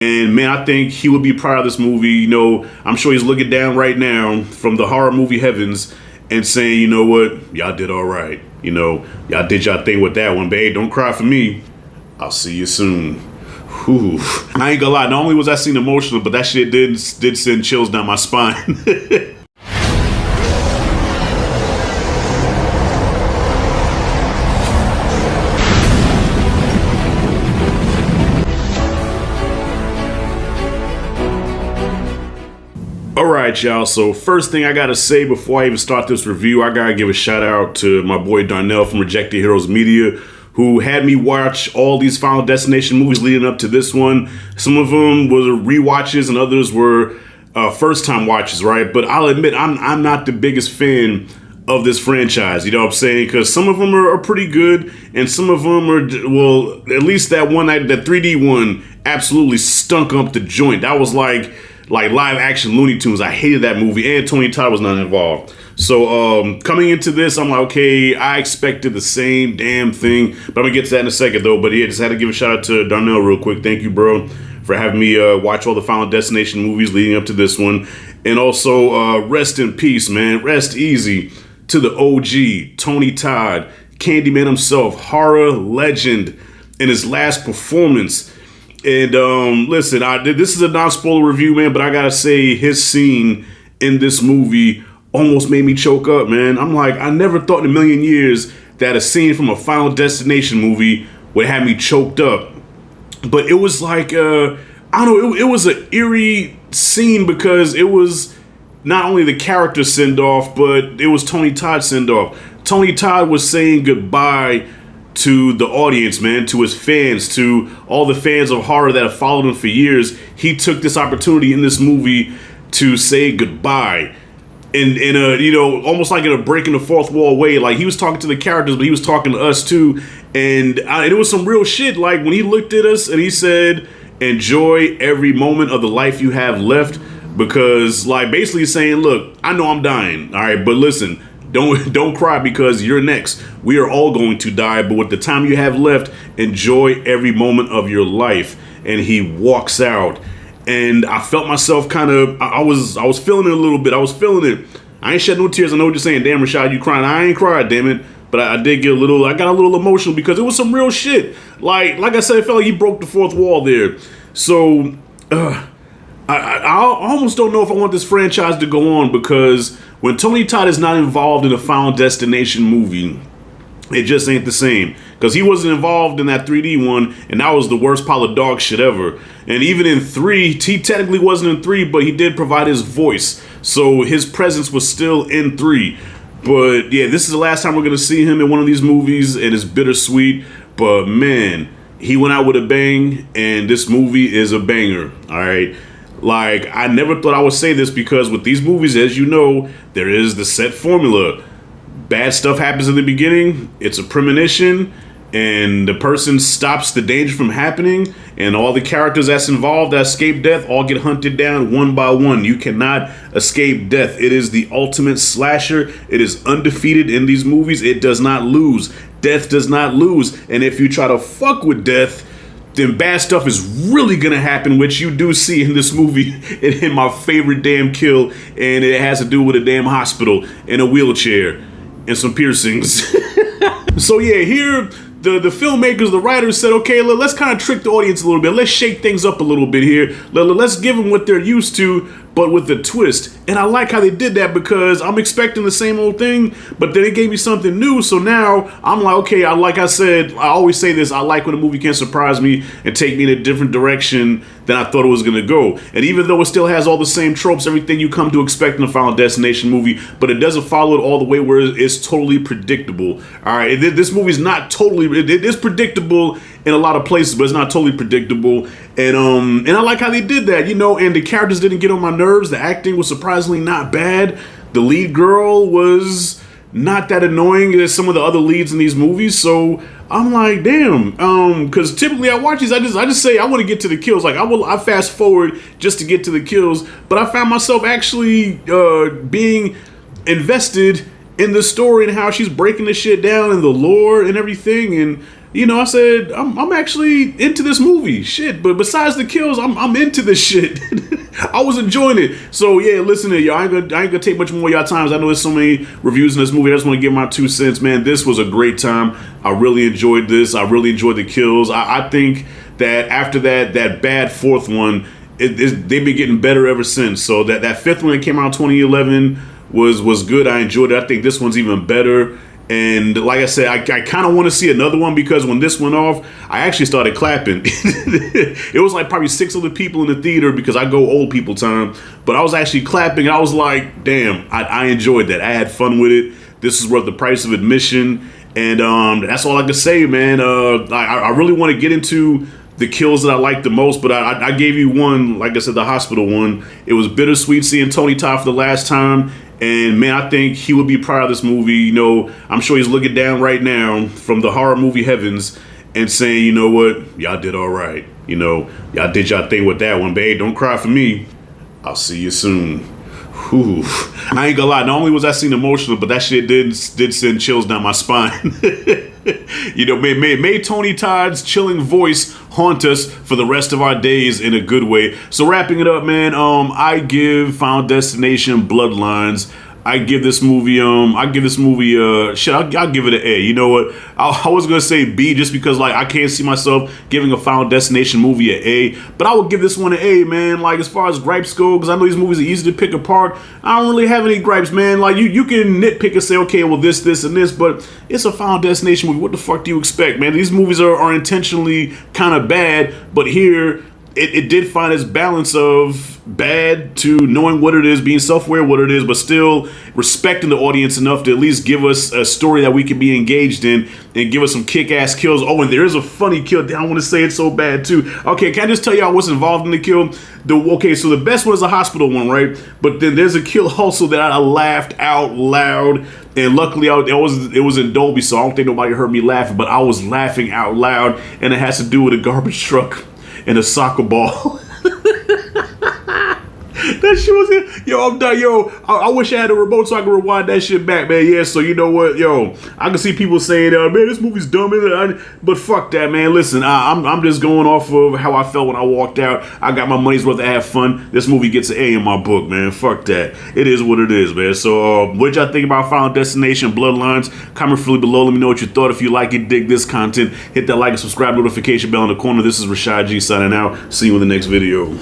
And man, I think he would be proud of this movie. You know, I'm sure he's looking down right now from the horror movie heavens and saying, you know what, y'all did all right. You know, y'all did y'all thing with that one, babe. Don't cry for me. I'll see you soon. Whew. I ain't gonna lie, not only was that scene emotional, but that shit did send chills down my spine. Alright, y'all, so first thing I gotta say before I even start this review, I gotta give a shout out to my boy Darnell from Rejected Heroes Media, who had me watch all these Final Destination movies leading up to this one. Some of them were rewatches and others were first-time watches, right? But I'll admit, I'm not the biggest fan of this franchise, you know what I'm saying? Because some of them are pretty good, and some of them are, well, at least that 3D one absolutely stunk up the joint. That was like live action Looney Tunes. I hated that movie, and Tony Todd was not involved. So coming into this, I'm like, okay, I expected the same damn thing, but I'm gonna get to that in a second though. But yeah, just had to give a shout out to Darnell real quick. Thank you, bro, for having me watch all the Final Destination movies leading up to this one. And also rest in peace, man. Rest easy to the OG, Tony Todd, Candyman himself, horror legend in his last performance. And listen, this is a non-spoiler review, man, but I gotta say his scene in this movie almost made me choke up, man. I'm like, I never thought in a million years that a scene from a Final Destination movie would have me choked up. But it was like, I don't know, it was an eerie scene because it was not only the character send-off, but it was Tony Todd's send-off. Tony Todd was saying goodbye to the audience, man, to his fans, to all the fans of horror that have followed him for years. He took this opportunity in this movie to say goodbye. In a, you know, almost like in a breaking the fourth wall way. Like, he was talking to the characters, but he was talking to us too. And it was some real shit. Like, when he looked at us and he said, enjoy every moment of the life you have left. Because, like, basically saying, look, I know I'm dying, all right, but listen, don't cry because you're next. We are all going to die, but with the time you have left, enjoy every moment of your life. And he walks out, and I felt myself kind of, I was feeling it a little bit. I was feeling it. I ain't shed no tears. I know what you're saying. Damn, Rashad, you crying. I ain't cried, damn it. But I did get I got a little emotional because it was some real shit. Like I said, I felt like he broke the fourth wall there. So, I almost don't know if I want this franchise to go on, because when Tony Todd is not involved in a Final Destination movie, it just ain't the same. Because he wasn't involved in that 3D one, and that was the worst pile of dog shit ever. And even in 3, he technically wasn't in 3, but he did provide his voice. So his presence was still in 3. But yeah, this is the last time we're going to see him in one of these movies, and it's bittersweet. But man, he went out with a bang, and this movie is a banger, all right? Like, I never thought I would say this, because with these movies, as you know, there is the set formula. Bad stuff happens in the beginning, it's a premonition, and the person stops the danger from happening, and all the characters that's involved that escape death all get hunted down one by one. You cannot escape death. It is the ultimate slasher. It is undefeated in these movies. It does not lose. Death does not lose. And if you try to fuck with death, then bad stuff is really gonna happen, which you do see in this movie, in my favorite damn kill, and it has to do with a damn hospital and a wheelchair and some piercings. So yeah, here the filmmakers, the writers said, okay, let's kind of trick the audience a little bit. Let's shake things up a little bit here. Let's give them what they're used to, but with a twist. And I like how they did that, because I'm expecting the same old thing, but then it gave me something new. So now I'm like, okay, like I said, I always say this, I like when a movie can surprise me and take me in a different direction than I thought it was going to go. And even though it still has all the same tropes, everything you come to expect in a Final Destination movie, but it doesn't follow it all the way where it's totally predictable. All right, this movie's not totally, it is predictable in a lot of places, but it's not totally predictable. And I like how they did that, you know, and the characters didn't get on my nerves. The acting was surprisingly not bad. The lead girl was not that annoying as some of the other leads in these movies. So I'm like, damn, because typically I watch these, I just say I want to get to the kills. Like I fast forward just to get to the kills, but I found myself actually being invested in the story and how she's breaking the shit down and the lore and everything. And you know, I said, I'm actually into this movie. Shit, but besides the kills, I'm into this shit. I was enjoying it. So yeah, listen to y'all. I ain't gonna take much more of y'all times. I know there's so many reviews in this movie. I just want to give my 2 cents, man. This was a great time. I really enjoyed this. I really enjoyed the kills. I think that after that bad fourth one, they've been getting better ever since. So that fifth one that came out in 2011 was good. I enjoyed it. I think this one's even better. And like I said, I kind of want to see another one, because when this went off, I actually started clapping. It was like probably 6 other people in the theater, because I go old people time. But I was actually clapping. I was like, damn, I enjoyed that. I had fun with it. This is worth the price of admission. And that's all I can say, man. I really want to get into the kills that I like the most, but I gave you one, like I said, the hospital one. It was bittersweet seeing Tony Todd for the last time. And man, I think he would be proud of this movie. You know, I'm sure he's looking down right now from the horror movie heavens and saying, you know what, y'all did all right. You know, y'all did y'all thing with that one, babe. Don't cry for me. I'll see you soon. Whew. I ain't gonna lie, not only was that scene emotional, but that shit did send chills down my spine. You know, made Tony Todd's chilling voice haunt us for the rest of our days in a good way. So wrapping it up, man, I give Final Destination Bloodlines, I give this movie, shit, I'll give it an A. You know what? I was gonna say B just because, like, I can't see myself giving a Final Destination movie an A, but I would give this one an A, man. Like, as far as gripes go, because I know these movies are easy to pick apart, I don't really have any gripes, man. Like, you can nitpick and say, okay, well, this, and this, but it's a Final Destination movie. What the fuck do you expect, man? These movies are intentionally kind of bad, but here, it did find its balance of bad to knowing what it is, being self-aware what it is, but still respecting the audience enough to at least give us a story that we can be engaged in and give us some kick-ass kills. Oh, and there is a funny kill. I want to say it so bad too. Okay, can I just tell y'all what's involved in the kill? Okay, so the best one is the hospital one, right? But then there's a kill also that I laughed out loud. And luckily, it was in Dolby, so I don't think nobody heard me laughing, but I was laughing out loud, and it has to do with a garbage truck and a soccer ball. That shit was it. Yo, I'm done. Yo, I wish I had a remote so I could rewind that shit back, man. Yeah, so you know what? Yo, I can see people saying, man, this movie's dumb. But fuck that, man. Listen, I'm just going off of how I felt when I walked out. I got my money's worth to have fun. This movie gets an A in my book, man. Fuck that. It is what it is, man. So what y'all think about Final Destination Bloodlines? Comment fully below. Let me know what you thought. If you like it, dig this content, hit that like and subscribe notification bell in the corner. This is Rashad G signing out. See you in the next video.